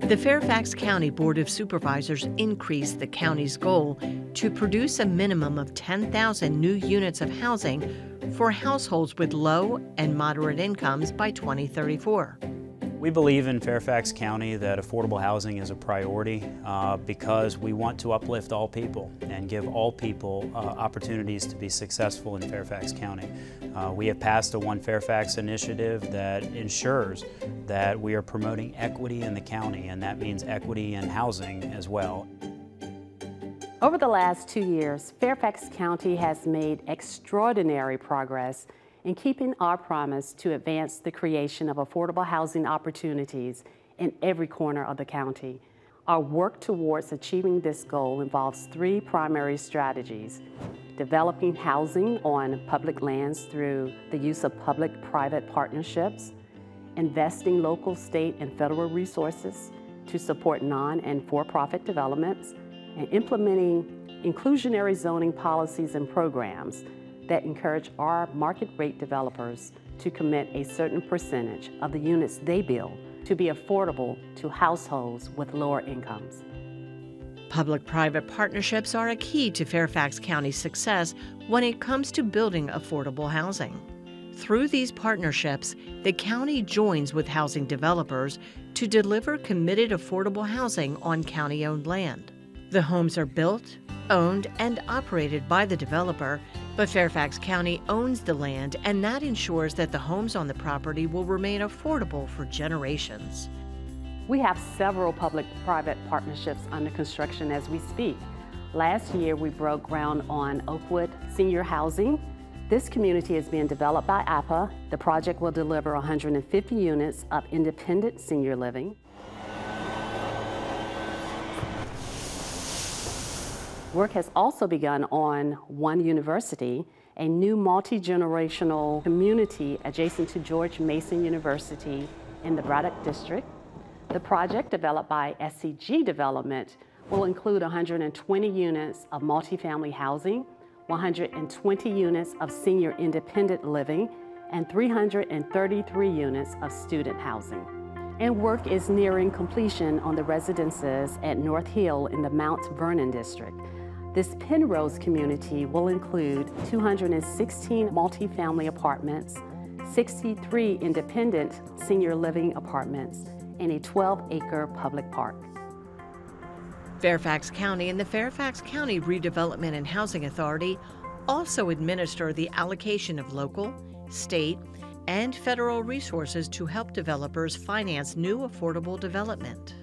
The Fairfax County Board of Supervisors increased the county's goal to produce a minimum of 10,000 new units of housing for households with low and moderate incomes by 2034. We believe in Fairfax County that affordable housing is a priority because we want to uplift all people and give all people opportunities to be successful in Fairfax County. We have passed a One Fairfax initiative that ensures that we are promoting equity in the county, and that means equity in housing as well. Over the last 2 years, Fairfax County has made extraordinary progress in keeping our promise to advance the creation of affordable housing opportunities in every corner of the county. Our work towards achieving this goal involves 3 primary strategies: developing housing on public lands through the use of public-private partnerships, investing local, state, and federal resources to support non- and for-profit developments, and implementing inclusionary zoning policies and programs that encourage our market-rate developers to commit a certain percentage of the units they build to be affordable to households with lower incomes. Public-private partnerships are a key to Fairfax County's success when it comes to building affordable housing. Through these partnerships, the county joins with housing developers to deliver committed affordable housing on county-owned land. The homes are built, owned, and operated by the developer, but Fairfax County owns the land, and that ensures that the homes on the property will remain affordable for generations. We have several public-private partnerships under construction as we speak. Last year, we broke ground on Oakwood Senior Housing. This community is being developed by APA. The project will deliver 150 units of independent senior living. Work has also begun on One University, a new multi-generational community adjacent to George Mason University in the Braddock District. The project, developed by SCG Development, will include 120 units of multifamily housing, 120 units of senior independent living, and 333 units of student housing. And work is nearing completion on the residences at North Hill in the Mount Vernon District. This Penrose community will include 216 multifamily apartments, 63 independent senior living apartments, and a 12-acre public park. Fairfax County and the Fairfax County Redevelopment and Housing Authority also administer the allocation of local, state, and federal resources to help developers finance new affordable development.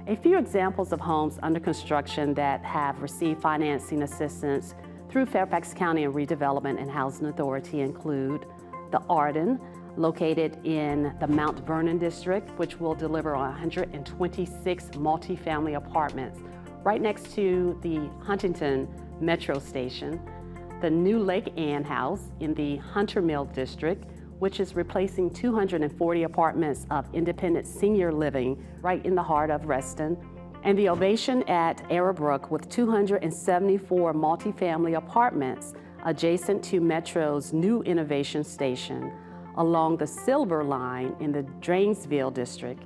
A few examples of homes under construction that have received financing assistance through Fairfax County Redevelopment and Housing Authority include the Arden, located in the Mount Vernon District, which will deliver 126 multifamily apartments right next to the Huntington Metro Station. The new Lake Ann House in the Hunter Mill District, which is replacing 240 apartments of independent senior living right in the heart of Reston. And the Ovation at Arrowbrook with 274 multifamily apartments adjacent to Metro's new Innovation Station along the Silver Line in the Drainsville District.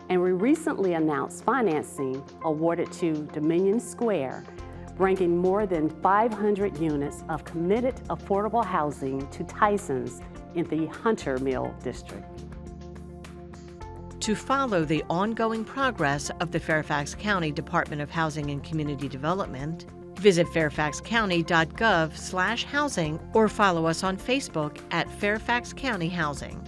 And we recently announced financing awarded to Dominion Square, bringing more than 500 units of committed affordable housing to Tyson's in the Hunter Mill District. To follow the ongoing progress of the Fairfax County Department of Housing and Community Development, visit fairfaxcounty.gov/housing or follow us on Facebook at Fairfax County Housing.